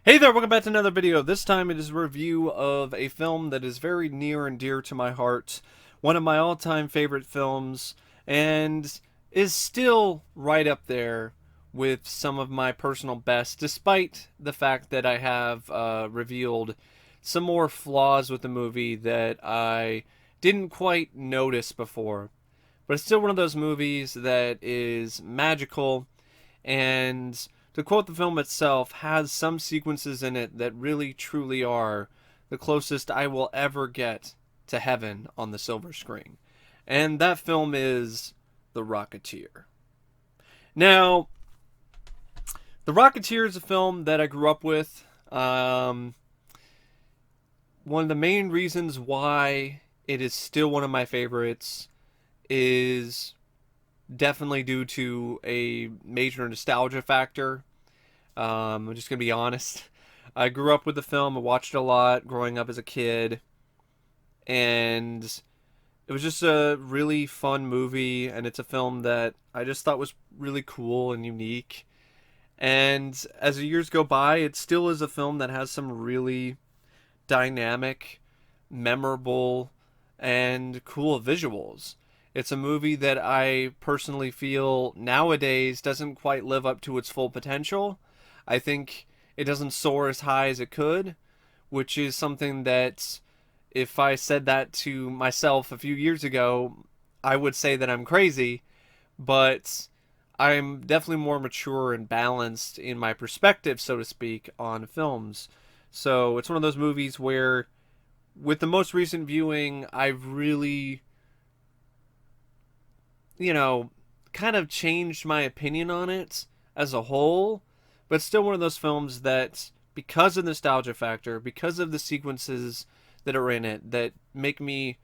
Hey there, welcome back to another video. This time it is a review of a film that is very near and dear to my heart. One of my all-time favorite films, and is still right up there with some of my personal best, despite the fact that I have revealed some more flaws with the movie that I didn't quite notice before. But it's still one of those movies that is magical, and to quote the film itself, has some sequences in it that really truly are the closest I will ever get to heaven on the silver screen. And that film is The Rocketeer. Now, The Rocketeer is a film that I grew up with. One of the main reasons why it is still one of my favorites is definitely due to a major nostalgia factor. I'm just going to be honest. I grew up with the film. I watched it a lot growing up as a kid. And it was just a really fun movie. And it's a film that I just thought was really cool and unique. And as the years go by, it still is a film that has some really dynamic, memorable, and cool visuals. It's a movie that I personally feel nowadays doesn't quite live up to its full potential. I think it doesn't soar as high as it could, which is something that if I said that to myself a few years ago, I would say that I'm crazy, but I'm definitely more mature and balanced in my perspective, so to speak, on films. So it's one of those movies where, with the most recent viewing, I've really, you know, kind of changed my opinion on it as a whole, but still one of those films that, because of the nostalgia factor, because of the sequences that are in it, that make me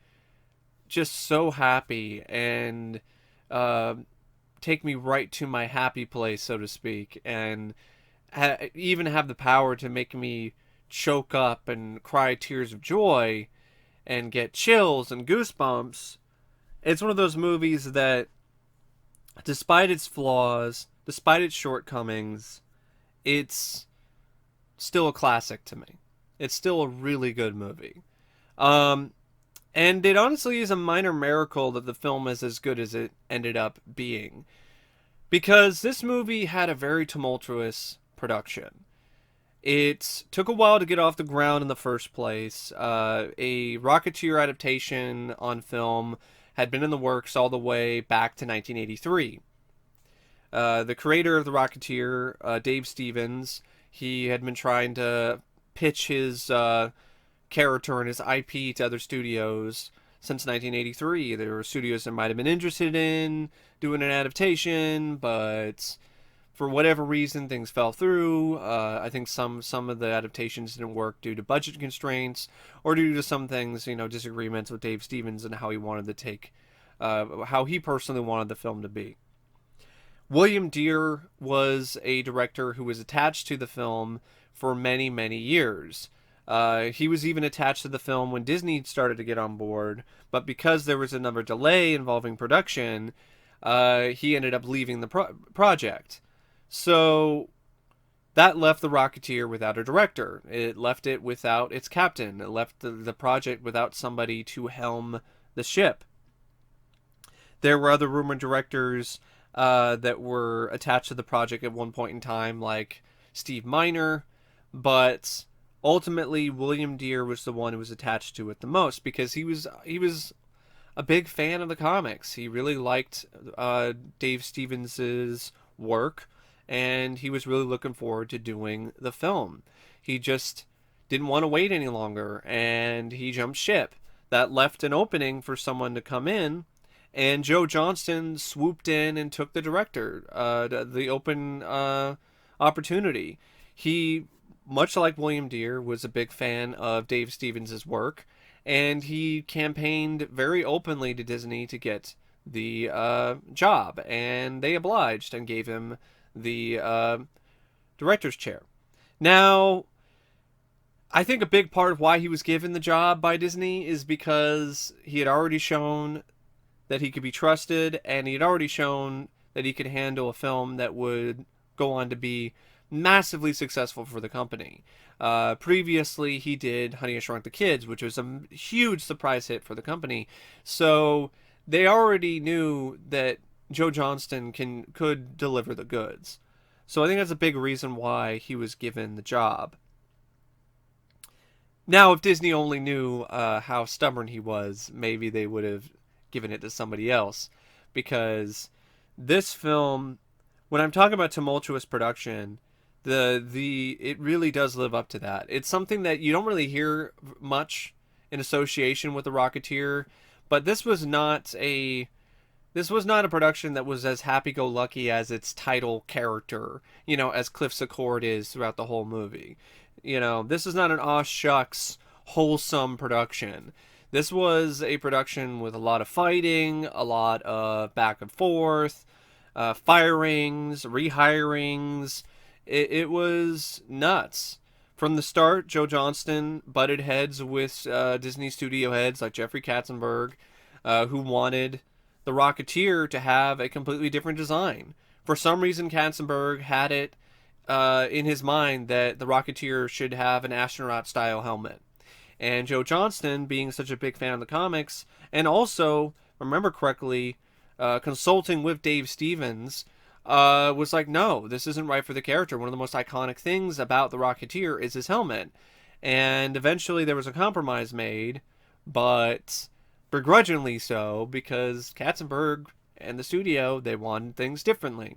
just so happy and uh, take me right to my happy place, so to speak, and even have the power to make me choke up and cry tears of joy and get chills and goosebumps. It's one of those movies that, despite its flaws, despite its shortcomings, it's still a classic to me. It's still a really good movie. Um, and it honestly is a minor miracle that the film is as good as it ended up being. Because this movie had a very tumultuous production. It took a while to get off the ground in the first place. A Rocketeer adaptation on film had been in the works all the way back to 1983. The creator of the Rocketeer, Dave Stevens, he had been trying to pitch his character and his IP to other studios since 1983. There were studios that might have been interested in doing an adaptation, but for whatever reason, things fell through. I think some of the adaptations didn't work due to budget constraints or due to some things, disagreements with Dave Stevens and how he wanted to take, how he personally wanted the film to be. William Deere was a director who was attached to the film for many, many years. He was even attached to the film when Disney started to get on board, but because there was another delay involving production, he ended up leaving the project. So that left The Rocketeer without a director. It left it without its captain. It left the project without somebody to helm the ship. There were other rumored directors that were attached to the project at one point in time, like Steve Miner, but ultimately William Deere was the one who was attached to it the most because he was a big fan of the comics. He really liked Dave Stevens's work, and he was really looking forward to doing the film. He just didn't want to wait any longer, and he jumped ship. That left an opening for someone to come in, and Joe Johnston swooped in and took the open opportunity. He, much like William Deere, was a big fan of Dave Stevens' work, and he campaigned very openly to Disney to get the job, and they obliged and gave him the director's chair. Now, I think a big part of why he was given the job by Disney is because he had already shown that he could be trusted, and he had already shown that he could handle a film that would go on to be massively successful for the company. Previously, he did Honey, I Shrunk the Kids, which was a huge surprise hit for the company. So they already knew that Joe Johnston could deliver the goods. So I think that's a big reason why he was given the job. Now, if Disney only knew how stubborn he was, maybe they would have given it to somebody else. Because this film, when I'm talking about tumultuous production, the it really does live up to that. It's something that you don't really hear much in association with the Rocketeer, but this was not a production that was as happy-go-lucky as its title character, as Cliff Secord is throughout the whole movie. This is not an aw shucks, wholesome production. This was a production with a lot of fighting, a lot of back and forth, firings, rehirings. It was nuts. From the start, Joe Johnston butted heads with Disney studio heads like Jeffrey Katzenberg, who wanted the Rocketeer to have a completely different design. For some reason, Katzenberg had it in his mind that the Rocketeer should have an astronaut-style helmet. And Joe Johnston, being such a big fan of the comics, and also, remember correctly, consulting with Dave Stevens, was like, no, this isn't right for the character. One of the most iconic things about the Rocketeer is his helmet. And eventually there was a compromise made, but begrudgingly so, because Katzenberg and the studio, they wanted things differently.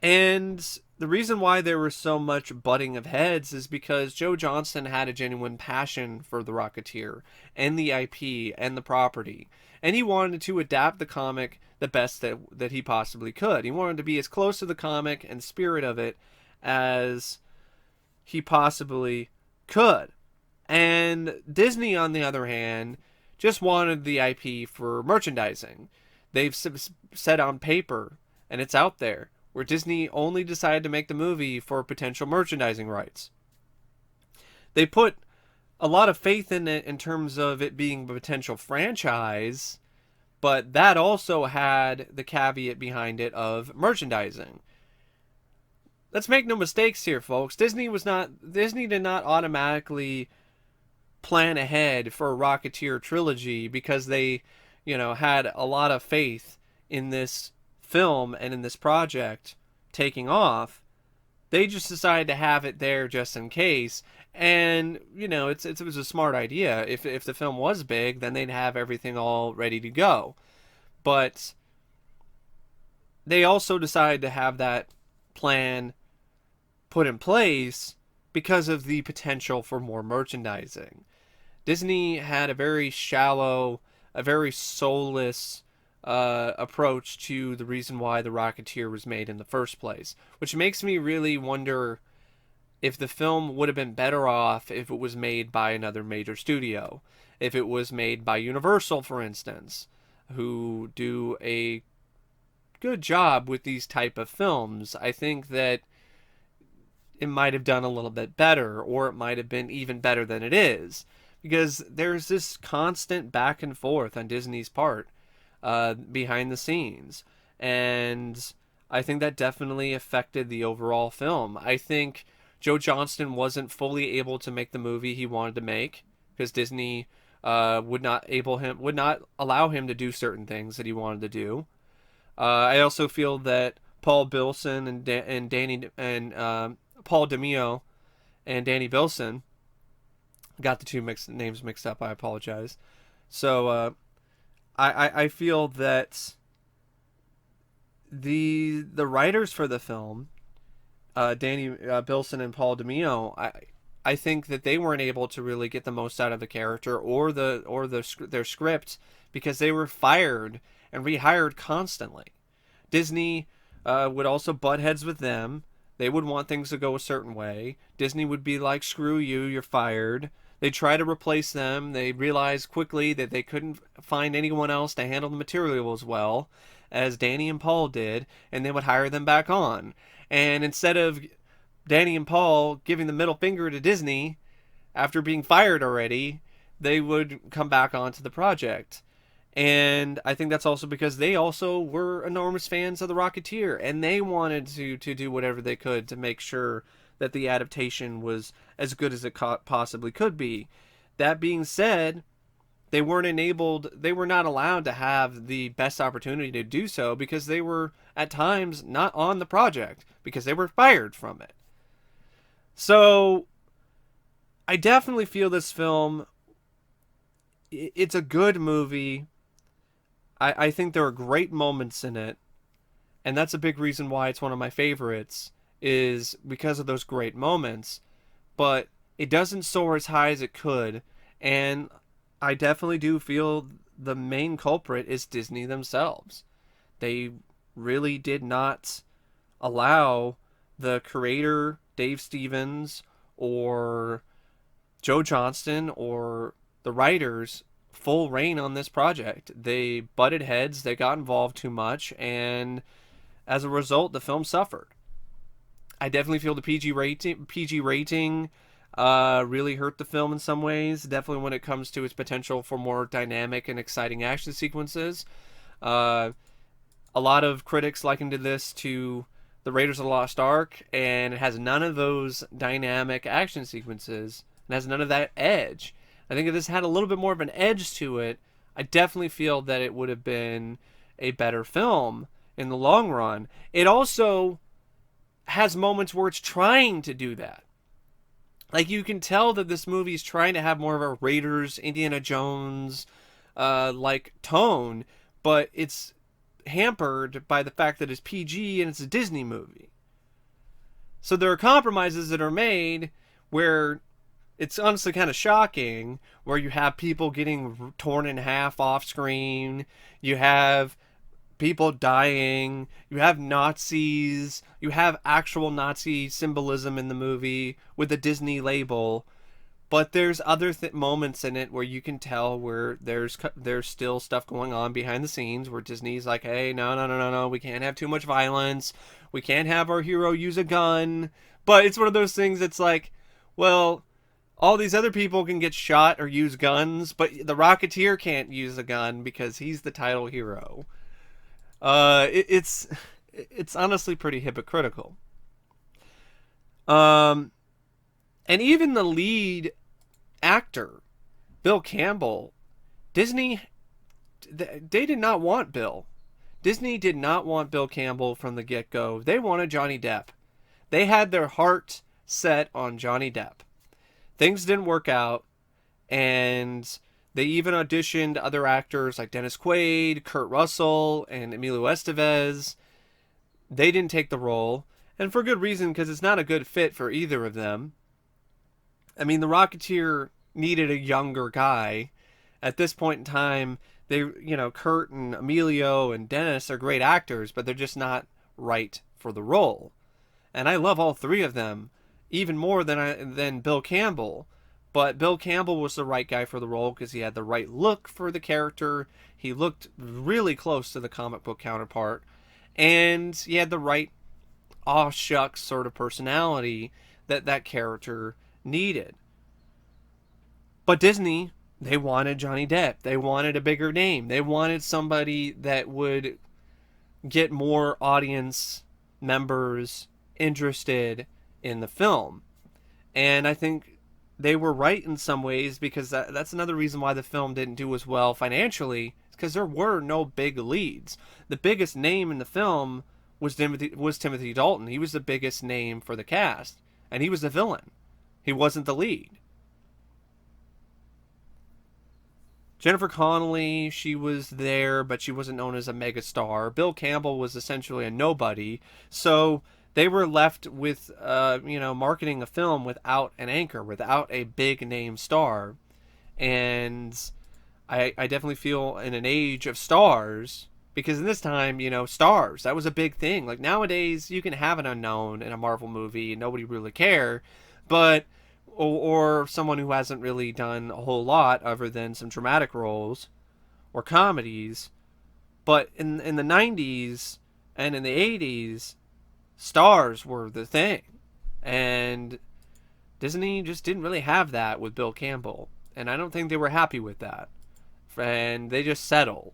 And the reason why there was so much butting of heads is because Joe Johnston had a genuine passion for the Rocketeer and the IP and the property. And he wanted to adapt the comic the best that he possibly could. He wanted to be as close to the comic and spirit of it as he possibly could. And Disney, on the other hand, just wanted the IP for merchandising. They've said on paper, and it's out there, where Disney only decided to make the movie for potential merchandising rights. They put a lot of faith in it in terms of it being a potential franchise, but that also had the caveat behind it of merchandising. Let's make no mistakes here, folks. Disney did not automatically plan ahead for a Rocketeer trilogy because they, had a lot of faith in this film and in this project taking off. They just decided to have it there just in case. And, it was a smart idea. If the film was big, then they'd have everything all ready to go. But they also decided to have that plan put in place because of the potential for more merchandising. Disney had a very shallow, a very soulless approach to the reason why the Rocketeer was made in the first place, which makes me really wonder if the film would have been better off if it was made by another major studio, if it was made by Universal, for instance, who do a good job with these type of films. I think that it might have done a little bit better, or it might have been even better than it is, because there's this constant back and forth on Disney's part behind the scenes, and I think that definitely affected the overall film. I think Joe Johnston wasn't fully able to make the movie he wanted to make because Disney would not allow him to do certain things that he wanted to do. I also feel that Paul Bilson and Danny and Paul DeMeo and Danny Bilson, got the two names mixed up. I apologize. So I feel that the writers for the film, Danny Bilson and Paul DeMeo, I think that they weren't able to really get the most out of the character or their script because they were fired and rehired constantly. Disney would also butt heads with them. They would want things to go a certain way. Disney would be like, screw you, you're fired. They try to replace them. They realized quickly that they couldn't find anyone else to handle the material as well as Danny and Paul did, and they would hire them back on. And instead of Danny and Paul giving the middle finger to Disney after being fired already, they would come back onto the project. And I think that's also because they also were enormous fans of the Rocketeer, and they wanted to do whatever they could to make sure that the adaptation was as good as it possibly could be. That being said, they were not allowed to have the best opportunity to do so because they were at times not on the project because they were fired from it. So I definitely feel this film, it's a good movie. I think there are great moments in it, and that's a big reason why it's one of my favorites, is because of those great moments. But it doesn't soar as high as it could, and I definitely do feel the main culprit is Disney themselves. They really did not allow the creator Dave Stevens or Joe Johnston or the writers full reign on this project. They butted heads, they got involved too much, and as a result, the film suffered. I definitely feel the PG rating really hurt the film in some ways. Definitely when it comes to its potential for more dynamic and exciting action sequences. Uh, a lot of critics likened this to the Raiders of the Lost Ark, and it has none of those dynamic action sequences. It has none of that edge. I think if this had a little bit more of an edge to it, I definitely feel that it would have been a better film in the long run. It also has moments where it's trying to do that. Like, you can tell that this movie is trying to have more of a Raiders, Indiana Jones, like tone, but it's hampered by the fact that it's PG and it's a Disney movie. So there are compromises that are made where it's honestly kind of shocking, where you have people getting torn in half off screen, you have people dying, you have Nazis, you have actual Nazi symbolism in the movie with a Disney label, but there's other moments in it where you can tell where there's still stuff going on behind the scenes where Disney's like, hey, no, we can't have too much violence, we can't have our hero use a gun. But it's one of those things that's like, well, all these other people can get shot or use guns, but the Rocketeer can't use a gun because he's the title hero. It's honestly pretty hypocritical. Um, and even the lead actor, Bill Campbell, Disney, they did not want Bill. Disney did not want Bill Campbell from the get-go. They wanted Johnny Depp. They had their heart set on Johnny Depp. Things didn't work out, and they even auditioned other actors like Dennis Quaid, Kurt Russell, and Emilio Estevez. They didn't take the role, and for good reason, because it's not a good fit for either of them. I mean, the Rocketeer needed a younger guy. At this point in time, Kurt and Emilio and Dennis are great actors, but they're just not right for the role. And I love all three of them, even more than Bill Campbell. But Bill Campbell was the right guy for the role because he had the right look for the character. He looked really close to the comic book counterpart. And he had the right aw shucks sort of personality that character needed. But Disney, they wanted Johnny Depp. They wanted a bigger name. They wanted somebody that would get more audience members interested in the film. And I think they were right in some ways, because that's another reason why the film didn't do as well financially, because there were no big leads. The biggest name in the film was Timothy Dalton. He was the biggest name for the cast, and he was the villain. He wasn't the lead. Jennifer Connelly, she was there, but she wasn't known as a megastar. Bill Campbell was essentially a nobody. So they were left with, marketing a film without an anchor, without a big name star. And I definitely feel in an age of stars, because in this time, stars, that was a big thing. Like nowadays, you can have an unknown in a Marvel movie and nobody really care, but or someone who hasn't really done a whole lot other than some dramatic roles or comedies. But in the 90s and in the 80s, stars were the thing. And Disney just didn't really have that with Bill Campbell. And I don't think they were happy with that. and they just settled.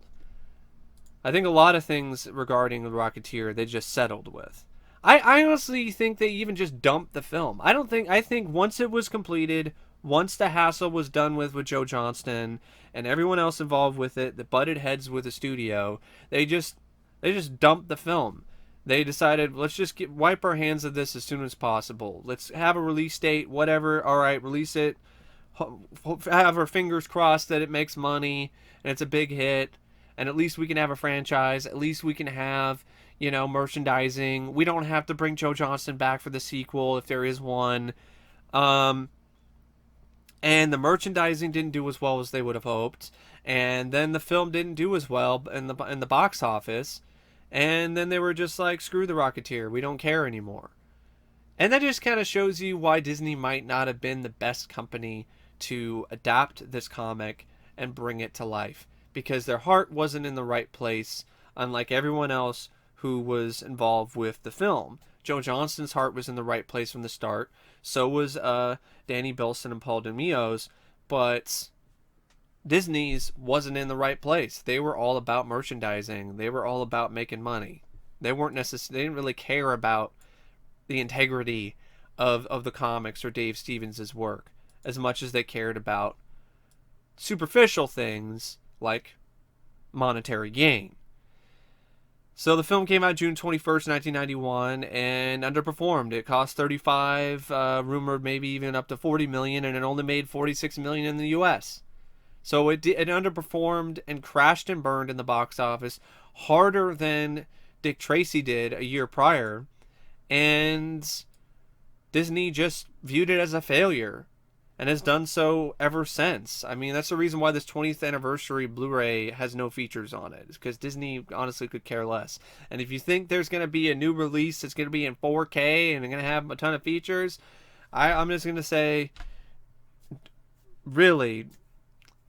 I think a lot of things regarding the Rocketeer they just settled with. I honestly think they even just dumped the film. I think once it was completed, once the hassle was done with Joe Johnston and everyone else involved with it that butted heads with the studio, they just dumped the film. They decided, let's just wipe our hands of this as soon as possible. Let's have a release date, whatever. All right, release it. Have our fingers crossed that it makes money and it's a big hit. And at least we can have a franchise. At least we can have, merchandising. We don't have to bring Joe Johnston back for the sequel if there is one. And the merchandising didn't do as well as they would have hoped. And then the film didn't do as well in the box office. And then they were just like, screw the Rocketeer. We don't care anymore. And that just kind of shows you why Disney might not have been the best company to adapt this comic and bring it to life. Because their heart wasn't in the right place, unlike everyone else who was involved with the film. Joe Johnston's heart was in the right place from the start. So was Danny Bilson and Paul Demios. But Disney's wasn't in the right place. They were all about merchandising. They were all about making money. They didn't really care about the integrity of the comics or Dave Stevens' work as much as they cared about superficial things like monetary gain. So the film came out June 21st, 1991 and underperformed. It cost 35, rumored maybe even up to 40 million, and it only made 46 million in the US. So it underperformed and crashed and burned in the box office harder than Dick Tracy did a year prior. And Disney just viewed it as a failure and has done so ever since. I mean, that's the reason why this 20th anniversary Blu-ray has no features on it. It's because Disney honestly could care less. And if you think there's going to be a new release that's going to be in 4K and they're going to have a ton of features, I'm just going to say, really,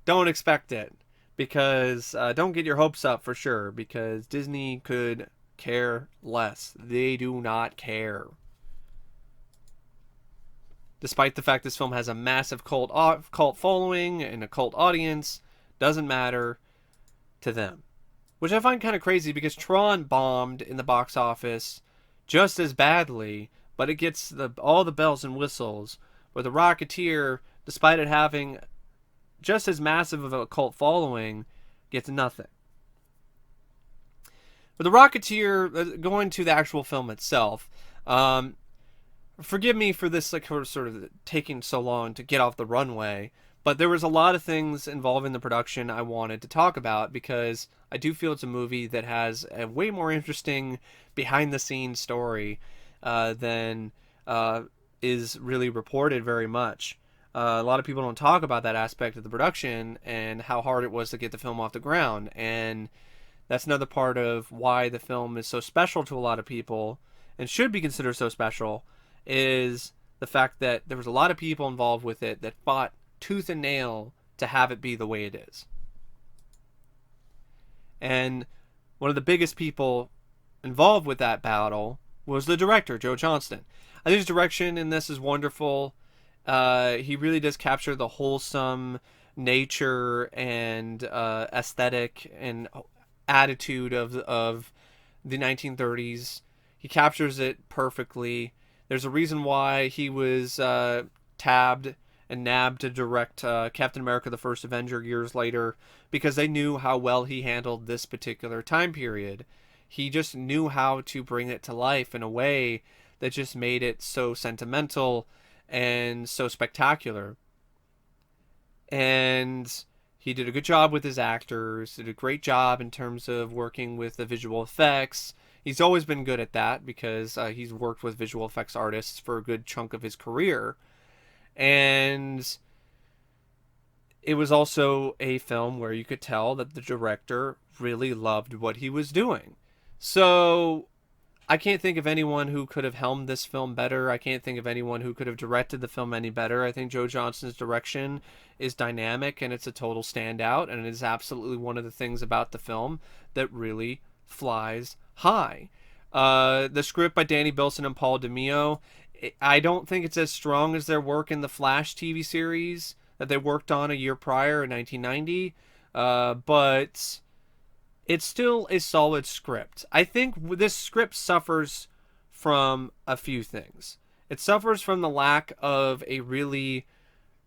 don't expect it. Because don't get your hopes up for sure. Because Disney could care less. They do not care. Despite the fact this film has a massive cult following and a cult audience, doesn't matter to them. Which I find kind of crazy because Tron bombed in the box office just as badly, but it gets all the bells and whistles. Where the Rocketeer, despite it having just as massive of a cult following, gets nothing. But the Rocketeer, going to the actual film itself, forgive me for this sort of taking so long to get off the runway, but there was a lot of things involving the production I wanted to talk about because I do feel it's a movie that has a way more interesting behind-the-scenes story than is really reported very much. A lot of people don't talk about that aspect of the production and how hard it was to get the film off the ground, and that's another part of why the film is so special to a lot of people and should be considered so special, is the fact that there was a lot of people involved with it that fought tooth and nail to have it be the way it is. And one of the biggest people involved with that battle was the director, Joe Johnston. I think his direction in this is wonderful. He really does capture the wholesome nature and aesthetic and attitude of the 1930s. He captures it perfectly. There's a reason why he was tabbed and nabbed to direct Captain America: The First Avenger years later, because they knew how well he handled this particular time period. He just knew how to bring it to life in a way that just made it so sentimental and so spectacular. And he did a good job with his actors, did a great job in terms of working with the visual effects. He's always been good at that because he's worked with visual effects artists for a good chunk of his career. And it was also a film where you could tell that the director really loved what he was doing. So I can't think of anyone who could have helmed this film better. I can't think of anyone who could have directed the film any better. I think Joe Johnston's direction is dynamic and it's a total standout, and it is absolutely one of the things about the film that really flies high. The script by Danny Bilson and Paul Demio, I don't think it's as strong as their work in the Flash TV series that they worked on a year prior in 1990. But it's still a solid script. I think this script suffers from a few things. It suffers from the lack of a really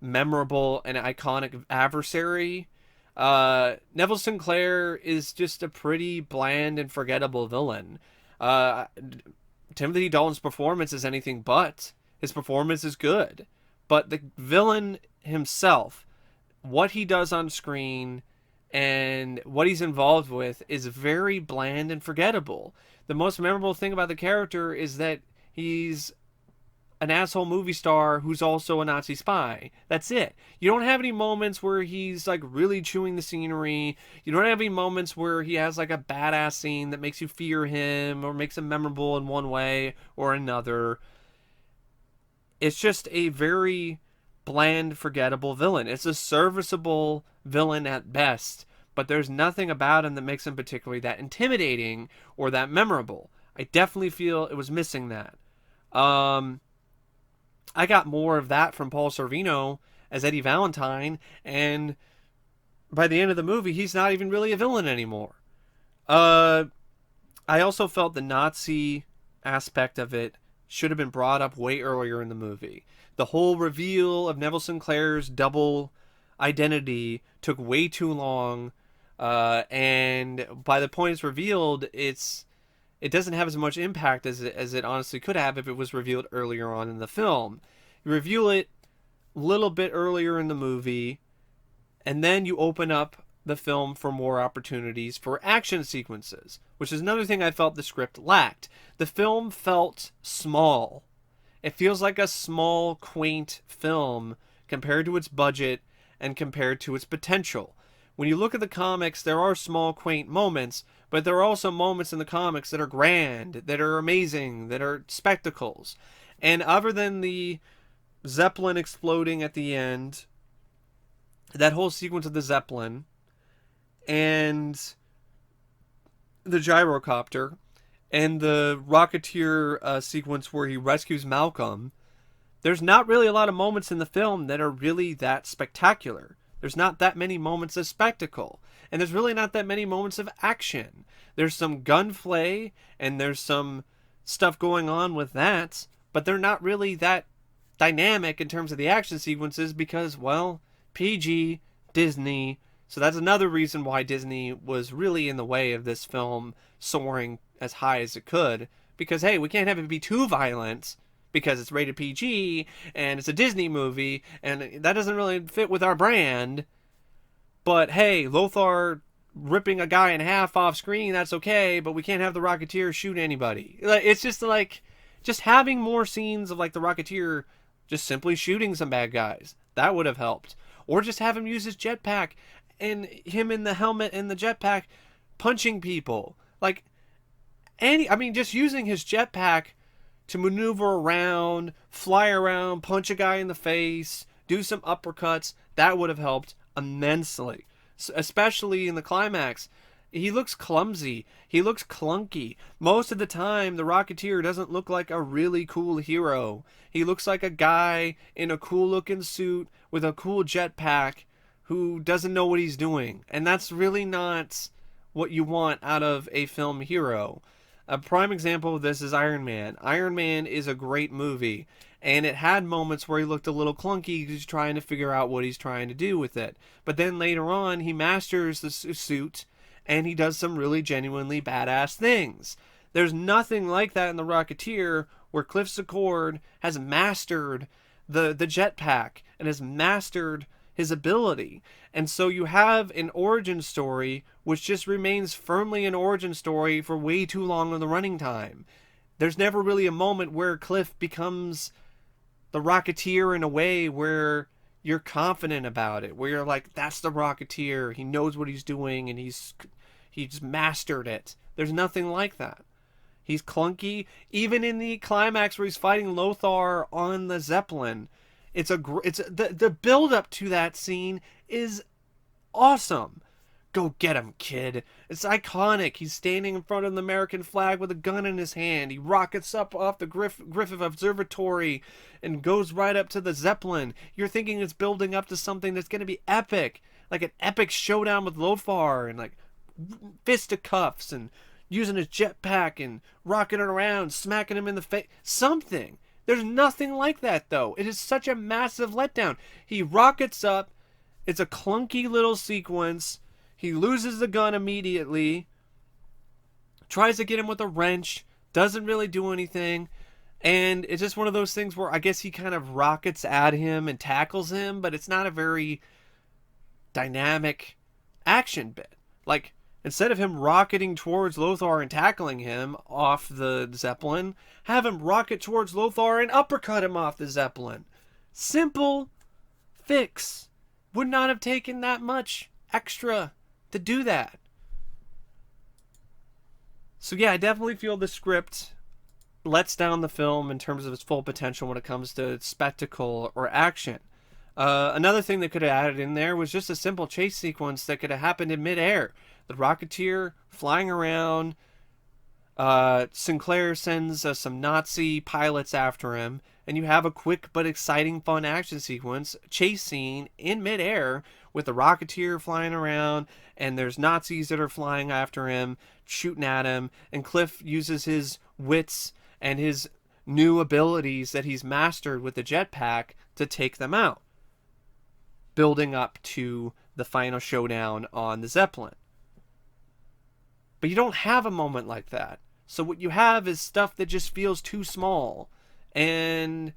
memorable and iconic adversary. Neville Sinclair is just a pretty bland and forgettable villain. Uh, Timothy Dalton's performance is anything but. His performance is good. But the villain himself, what he does on screen and what he's involved with is very bland and forgettable. The most memorable thing about the character is that he's an asshole movie star who's also a Nazi spy. That's it. You don't have any moments where he's like really chewing the scenery. You don't have any moments where he has like a badass scene that makes you fear him or makes him memorable in one way or another. It's just a very bland, forgettable villain. It's a serviceable villain at best, but there's nothing about him that makes him particularly that intimidating or that memorable. I definitely feel it was missing that. I got more of that from Paul Sorvino as Eddie Valentine, and by the end of the movie, he's not even really a villain anymore. I also felt the Nazi aspect of it should have been brought up way earlier in the movie. The whole reveal of Neville Sinclair's double identity took way too long, and by the point it's revealed, it doesn't have as much impact as it honestly could have if it was revealed earlier on in the film. You reveal it a little bit earlier in the movie, and then you open up the film for more opportunities for action sequences, which is another thing I felt the script lacked. The film felt small. It feels like a small, quaint film compared to its budget and compared to its potential. When you look at the comics, there are small, quaint moments, but there are also moments in the comics that are grand, that are amazing, that are spectacles. And other than the Zeppelin exploding at the end, that whole sequence of the Zeppelin, and the gyrocopter, and the Rocketeer sequence where he rescues Malcolm, there's not really a lot of moments in the film that are really that spectacular. There's not that many moments of spectacle. And there's really not that many moments of action. There's some gunplay, and there's some stuff going on with that, but they're not really that dynamic in terms of the action sequences because, well, PG, Disney. So that's another reason why Disney was really in the way of this film soaring as high as it could. Because, hey, we can't have it be too violent because it's rated PG and it's a Disney movie and that doesn't really fit with our brand. But, hey, Lothar ripping a guy in half off screen, that's okay, but we can't have the Rocketeer shoot anybody. It's just like, just having more scenes of like the Rocketeer just simply shooting some bad guys. That would have helped. Or just have him use his jetpack and him in the helmet and the jetpack punching people. Like, just using his jetpack to maneuver around, fly around, punch a guy in the face, do some uppercuts, that would have helped immensely. Especially in the climax. He looks clumsy. He looks clunky. Most of the time, the Rocketeer doesn't look like a really cool hero. He looks like a guy in a cool-looking suit with a cool jetpack who doesn't know what he's doing. And that's really not what you want out of a film hero. A prime example of this is Iron Man. Iron Man is a great movie, and it had moments where he looked a little clunky because he's trying to figure out what he's trying to do with it. But then later on, he masters the suit, and he does some really genuinely badass things. There's nothing like that in The Rocketeer, where Cliff Secord has mastered the jetpack and has mastered his ability. And so you have an origin story which just remains firmly an origin story for way too long on the running time. There's never really a moment where Cliff becomes the Rocketeer in a way where you're confident about it, where you're like, that's the Rocketeer, he knows what he's doing and he's mastered it. There's nothing like that. He's clunky. Even in the climax where he's fighting Lothar on the Zeppelin, the build up to that scene is awesome. Go get him, kid. It's iconic. He's standing in front of the American flag with a gun in his hand. He rockets up off the Griffith Observatory and goes right up to the Zeppelin. You're thinking it's building up to something that's going to be epic. like an epic showdown with Lothar and like fisticuffs and using his jetpack and rocking it around, smacking him in the face. Something. There's nothing like that, though. It is such a massive letdown. He rockets up. It's a clunky little sequence. He loses the gun immediately. Tries to get him with a wrench. Doesn't really do anything. And it's just one of those things where I guess he kind of rockets at him and tackles him, but it's not a very dynamic action bit. Like, instead of him rocketing towards Lothar and tackling him off the Zeppelin, have him rocket towards Lothar and uppercut him off the Zeppelin. Simple fix. Would not have taken that much extra to do that. So yeah, I definitely feel the script lets down the film in terms of its full potential when it comes to spectacle or action. Another thing they could have added in there was just a simple chase sequence that could have happened in midair. The Rocketeer flying around. Sinclair sends some Nazi pilots after him, and you have a quick but exciting, fun action sequence, chase scene in midair with the Rocketeer flying around, and there's Nazis that are flying after him, shooting at him, and Cliff uses his wits and his new abilities that he's mastered with the jetpack to take them out, building up to the final showdown on the Zeppelin. But you don't have a moment like that. So what you have is stuff that just feels too small and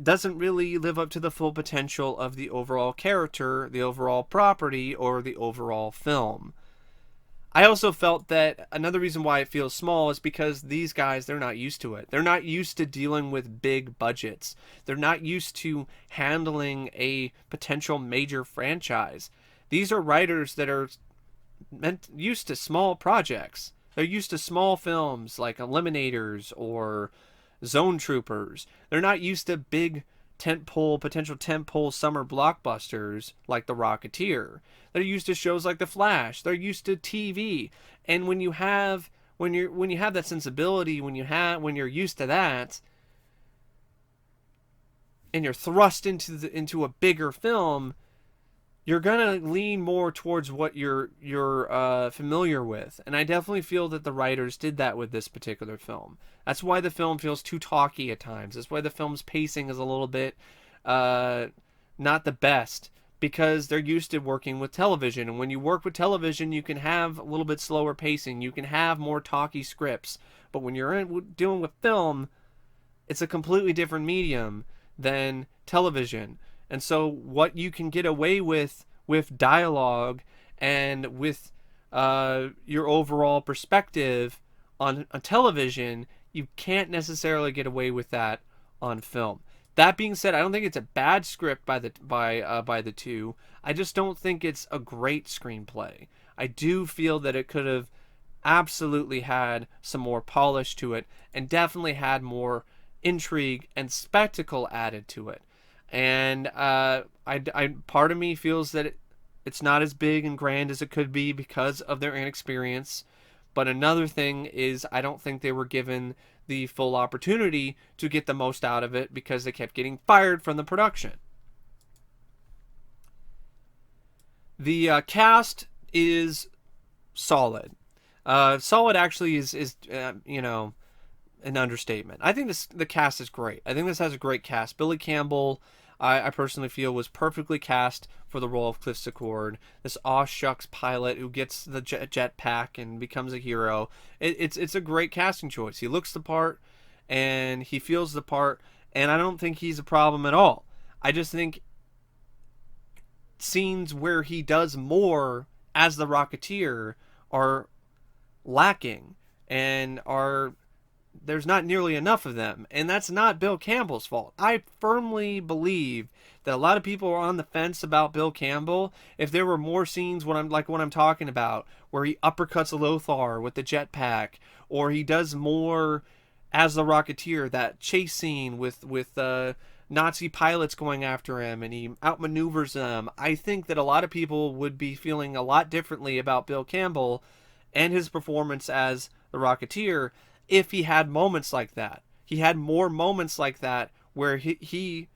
doesn't really live up to the full potential of the overall character, the overall property, or the overall film. I also felt that another reason why it feels small is because these guys, they're not used to it. They're not used to dealing with big budgets. They're not used to handling a potential major franchise. These are writers that are used to small projects. They're used to small films like Eliminators or Zone Troopers. They're not used to big potential tentpole summer blockbusters like The Rocketeer. They're used to shows like The Flash. They're used to TV. And when you have that sensibility, when you're used to that, and you're thrust into a bigger film, you're gonna lean more towards what you're familiar with, and I definitely feel that the writers did that with this particular film. That's why the film feels too talky at times. That's why the film's pacing is a little bit not the best, because they're used to working with television, and when you work with television, you can have a little bit slower pacing. You can have more talky scripts, but when you're dealing with film, it's a completely different medium than television. And so what you can get away with dialogue and with your overall perspective on television, you can't necessarily get away with that on film. That being said, I don't think it's a bad script by the two. I just don't think it's a great screenplay. I do feel that it could have absolutely had some more polish to it, and definitely had more intrigue and spectacle added to it. And part of me feels that it's not as big and grand as it could be because of their inexperience. But another thing is, I don't think they were given the full opportunity to get the most out of it because they kept getting fired from the production. The cast is solid. Solid actually is an understatement. I think the cast is great. I think this has a great cast. Billy Campbell, I personally feel, was perfectly cast for the role of Cliff Secord, this aw shucks pilot who gets the jetpack and becomes a hero. It's a great casting choice. He looks the part, and he feels the part, and I don't think he's a problem at all. I just think scenes where he does more as the Rocketeer are lacking, and there's not nearly enough of them, and that's not Bill Campbell's fault. I firmly believe that a lot of people are on the fence about Bill Campbell. If there were more scenes what I'm talking about, where he uppercuts Lothar with the jetpack, or he does more as the Rocketeer, that chase scene with Nazi pilots going after him and he outmaneuvers them, I think that a lot of people would be feeling a lot differently about Bill Campbell and his performance as the Rocketeer if he had moments like that. He had more moments like that where he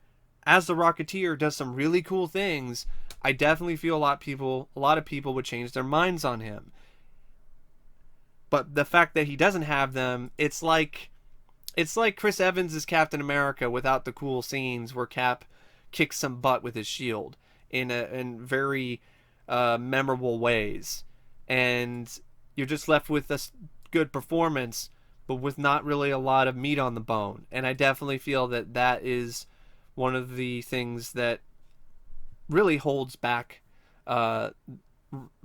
as the Rocketeer does some really cool things, I definitely feel a lot of people would change their minds on him. But the fact that he doesn't have them, it's like Chris Evans is Captain America without the cool scenes where Cap kicks some butt with his shield in very memorable ways, and you're just left with a good performance, but with not really a lot of meat on the bone. And I definitely feel that that is one of the things that really holds back uh,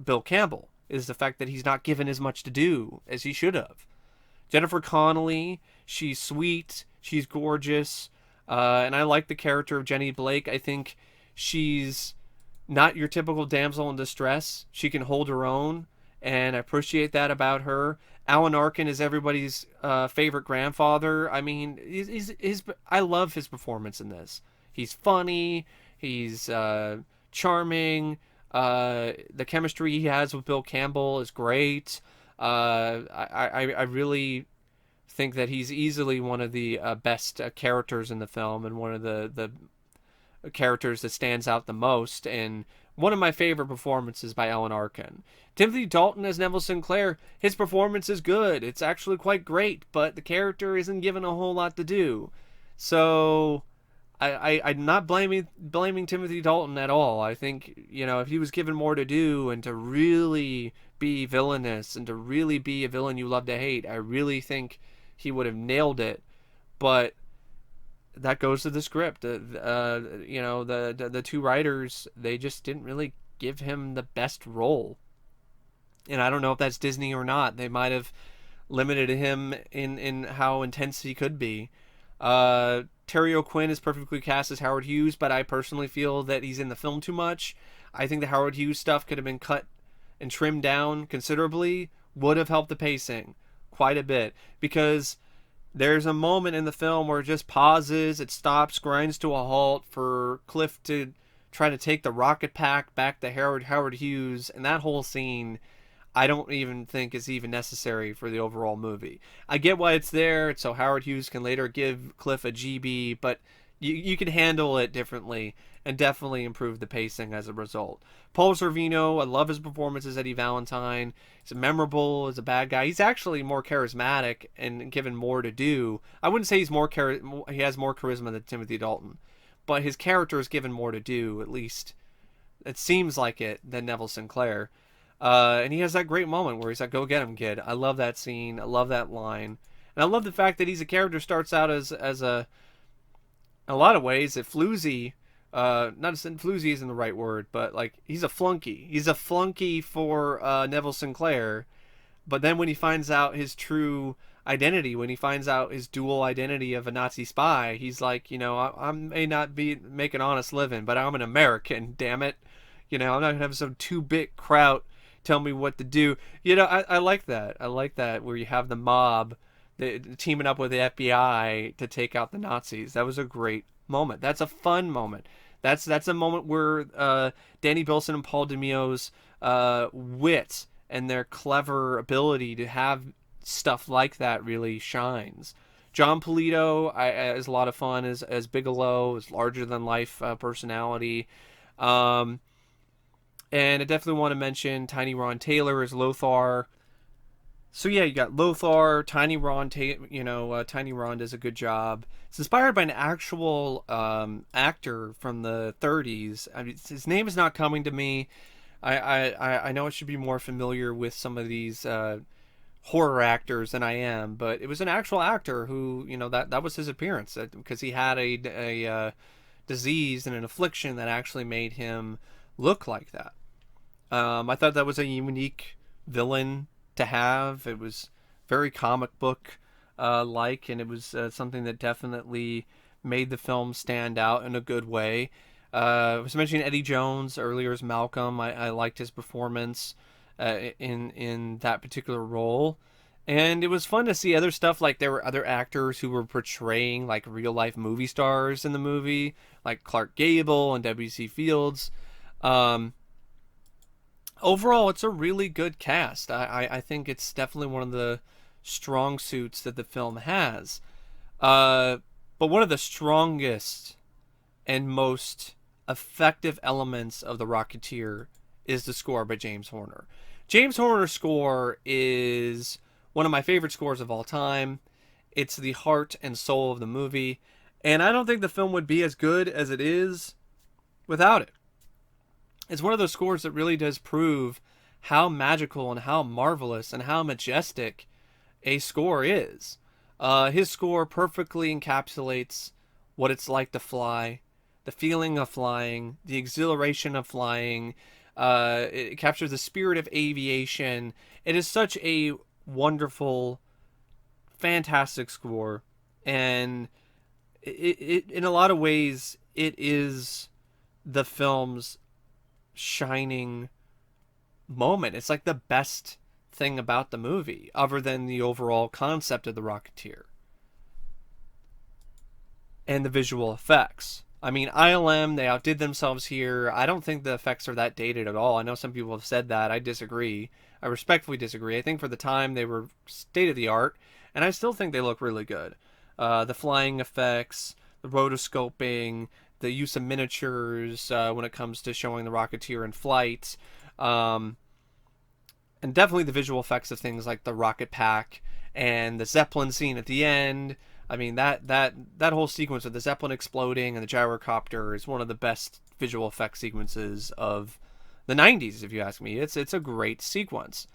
Bill Campbell, is the fact that he's not given as much to do as he should have. Jennifer Connelly, she's sweet, she's gorgeous, and I like the character of Jenny Blake. I think she's not your typical damsel in distress. She can hold her own, and I appreciate that about her. Alan Arkin is everybody's favorite grandfather. I mean, I love his performance in this. He's funny, he's charming. The chemistry he has with Bill Campbell is great. I really think that he's easily one of the best characters in the film, and one of the characters that stands out the most, and one of my favorite performances by Alan Arkin. Timothy Dalton as Neville Sinclair, his performance is good. It's actually quite great, but the character isn't given a whole lot to do. So I'm not blaming Timothy Dalton at all. I think, you know, if he was given more to do and to really be villainous and to really be a villain you love to hate, I really think he would have nailed it. But that goes to the script. You know, the two writers, they just didn't really give him the best role. And I don't know if that's Disney or not. They might have limited him in how intense he could be. Terry O'Quinn is perfectly cast as Howard Hughes, but I personally feel that he's in the film too much. I think the Howard Hughes stuff could have been cut and trimmed down considerably, would have helped the pacing quite a bit, because there's a moment in the film where it just pauses, it stops, grinds to a halt for Cliff to try to take the rocket pack back to Howard Hughes, and that whole scene I don't even think is even necessary for the overall movie. I get why it's there, so Howard Hughes can later give Cliff a GB, but you can handle it differently and definitely improve the pacing as a result. Paul Sorvino, I love his performance as Eddie Valentine. He's memorable as a bad guy. He's actually more charismatic and given more to do. I wouldn't say he has more charisma than Timothy Dalton, but his character is given more to do, at least it seems like it, than Neville Sinclair. And he has that great moment where he's like, "Go get him, kid." I love that scene. I love that line. And I love the fact that he's a character starts out as a, in a lot of ways, a floozy. Not floozy isn't the right word, but like he's a flunky. He's a flunky for Neville Sinclair. But then when he finds out his true identity, when he finds out his dual identity of a Nazi spy, he's like, you know, I may not be make an honest living, but I'm an American, damn it. You know, I'm not gonna have some 2-bit kraut tell me what to do. You know, I like that. I like that, where you have the mob teaming up with the FBI to take out the Nazis. That was a great moment. That's a fun moment. That's a moment where Danny Bilson and Paul DeMio's wit and their clever ability to have stuff like that really shines. John Polito is a lot of fun as Bigelow, his larger than life personality. And I definitely want to mention Tiny Ron Taylor as Lothar. So yeah, you got Lothar, Tiny Ron. Tiny Ron does a good job. It's inspired by an actual actor from the 30s. I mean, his name is not coming to me. I know I should be more familiar with some of these horror actors than I am, but it was an actual actor who, you know, that was his appearance, because he had a disease and an affliction that actually made him look like that. I thought that was a unique villain to have. It was very comic book like, and it was something that definitely made the film stand out in a good way. I was mentioning Eddie Jones earlier as Malcolm. I liked his performance in that particular role. And it was fun to see other stuff, like there were other actors who were portraying like real life movie stars in the movie, like Clark Gable and W.C. Fields. Overall, it's a really good cast. I think it's definitely one of the strong suits that the film has. But one of the strongest and most effective elements of the Rocketeer is the score by James Horner. James Horner's score is one of my favorite scores of all time. It's the heart and soul of the movie, and I don't think the film would be as good as it is without it. It's one of those scores that really does prove how magical and how marvelous and how majestic a score is. His score perfectly encapsulates what it's like to fly, the feeling of flying, the exhilaration of flying. It captures the spirit of aviation. It is such a wonderful, fantastic score, and it in a lot of ways it is the film's shining moment. It's like the best thing about the movie, other than the overall concept of the Rocketeer and the visual effects. I mean, ILM, they outdid themselves here. I don't think the effects are that dated at all. I know some people have said that. I disagree. I respectfully disagree. I think for the time they were state of the art, and I still think they look really good. The flying effects, the rotoscoping, the use of miniatures when it comes to showing the Rocketeer in flight, and definitely the visual effects of things like the rocket pack and the Zeppelin scene at the end. I mean, that whole sequence of the Zeppelin exploding and the gyrocopter is one of the best visual effects sequences of the 90s, if you ask me. It's a great sequence.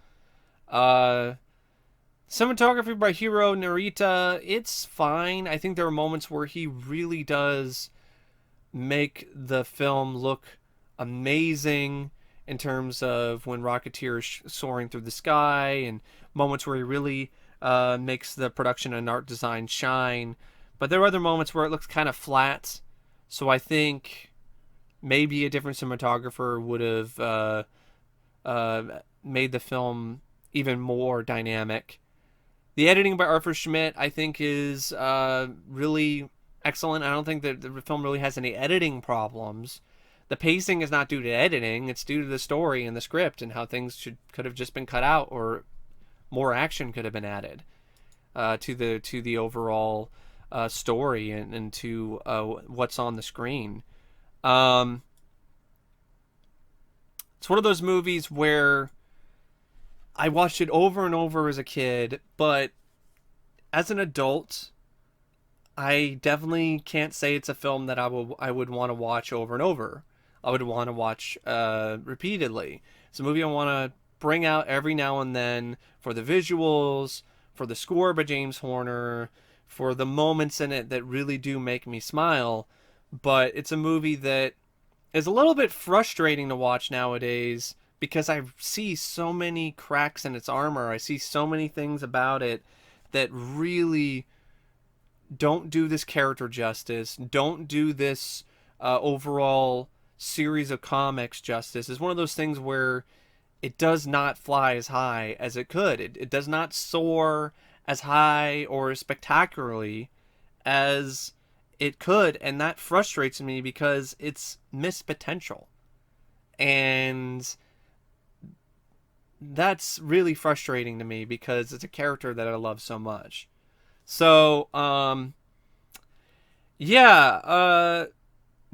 Cinematography by Hiro Narita, it's fine. I think there are moments where he really does make the film look amazing in terms of when Rocketeer is soaring through the sky, and moments where he really makes the production and art design shine. But there are other moments where it looks kind of flat. So I think maybe a different cinematographer would have made the film even more dynamic. The editing by Arthur Schmidt, I think, is really excellent. I don't think that the film really has any editing problems. The pacing is not due to editing. It's due to the story and the script and how things could have just been cut out, or more action could have been added to the overall story and to what's on the screen. It's one of those movies where I watched it over and over as a kid, but as an adult, I definitely can't say it's a film that I would want to watch over and over. I would want to watch repeatedly. It's a movie I want to bring out every now and then for the visuals, for the score by James Horner, for the moments in it that really do make me smile. But it's a movie that is a little bit frustrating to watch nowadays because I see so many cracks in its armor. I see so many things about it that really don't do this character justice, don't do this overall series of comics justice. It's one of those things where it does not fly as high as it could. It does not soar as high or as spectacularly as it could, and that frustrates me because it's missed potential. And that's really frustrating to me because it's a character that I love so much. So,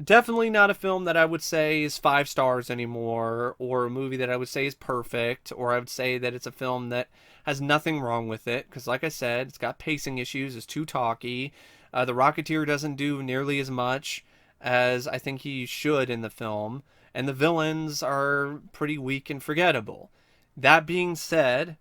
definitely not a film that I would say is 5 stars anymore, or a movie that I would say is perfect, or I would say that it's a film that has nothing wrong with it, because like I said, it's got pacing issues, it's too talky. The Rocketeer doesn't do nearly as much as I think he should in the film, and the villains are pretty weak and forgettable. That being said,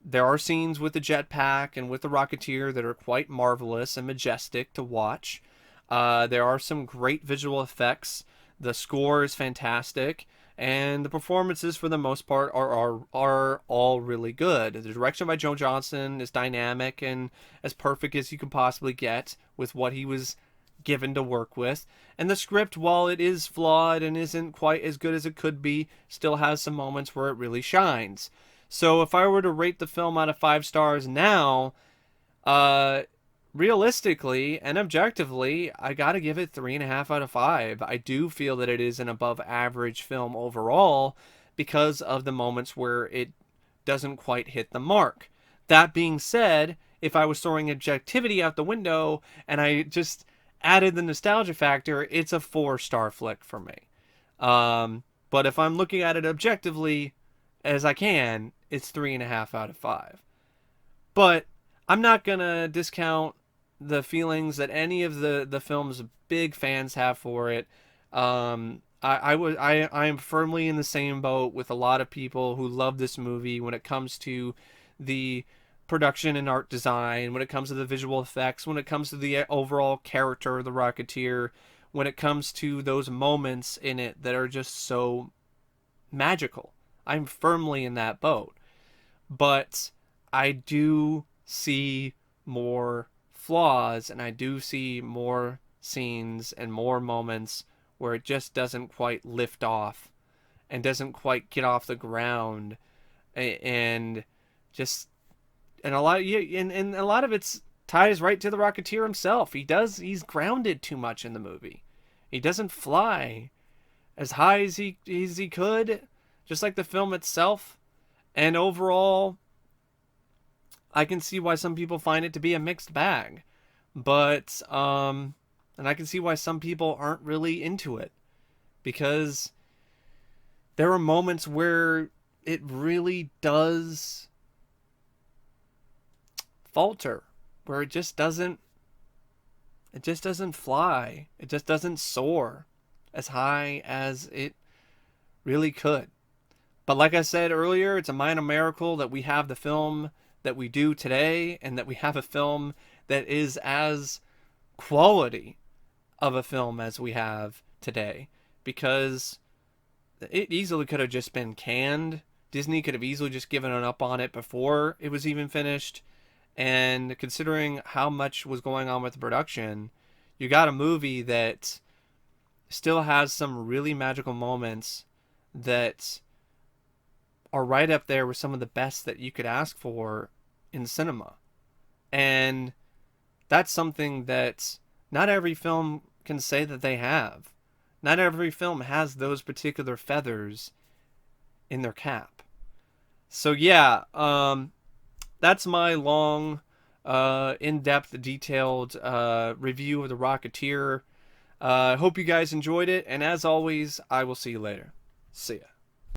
there are scenes with the jetpack and with the Rocketeer that are quite marvelous and majestic to watch. There are some great visual effects. The score is fantastic, and the performances, for the most part, are all really good. The direction by Joe Johnston is dynamic and as perfect as you could possibly get with what he was given to work with. And the script, while it is flawed and isn't quite as good as it could be, still has some moments where it really shines. So if I were to rate the film out of 5 stars now, realistically and objectively, I gotta give it 3.5 out of 5. I do feel that it is an above average film overall because of the moments where it doesn't quite hit the mark. That being said, if I was throwing objectivity out the window and I just added the nostalgia factor, it's a 4-star flick for me. But if I'm looking at it objectively as I can, it's 3.5 out of 5. But I'm not gonna discount the feelings that any of the film's big fans have for it. I am firmly in the same boat with a lot of people who love this movie when it comes to the production and art design, when it comes to the visual effects, when it comes to the overall character of the Rocketeer, when it comes to those moments in it that are just so magical. I'm firmly in that boat. But I do see more flaws, and I do see more scenes and more moments where it just doesn't quite lift off and doesn't quite get off the ground, and just and a lot and a lot of it's ties right to the Rocketeer himself. He's grounded too much in the movie. He doesn't fly as high as he could, just like the film itself. And overall, I can see why some people find it to be a mixed bag. But and I can see why some people aren't really into it, because there are moments where it really does falter, where it just doesn't fly. It just doesn't soar as high as it really could. But like I said earlier, it's a minor miracle that we have the film that we do today, and that we have a film that is as quality of a film as we have today. Because it easily could have just been canned. Disney could have easily just given up on it before it was even finished. And considering how much was going on with the production, you got a movie that still has some really magical moments that are right up there with some of the best that you could ask for in cinema. And that's something that not every film can say that they have. Not every film has those particular feathers in their cap. So yeah, that's my long, in-depth, detailed review of The Rocketeer. I hope you guys enjoyed it, and as always, I will see you later. See ya.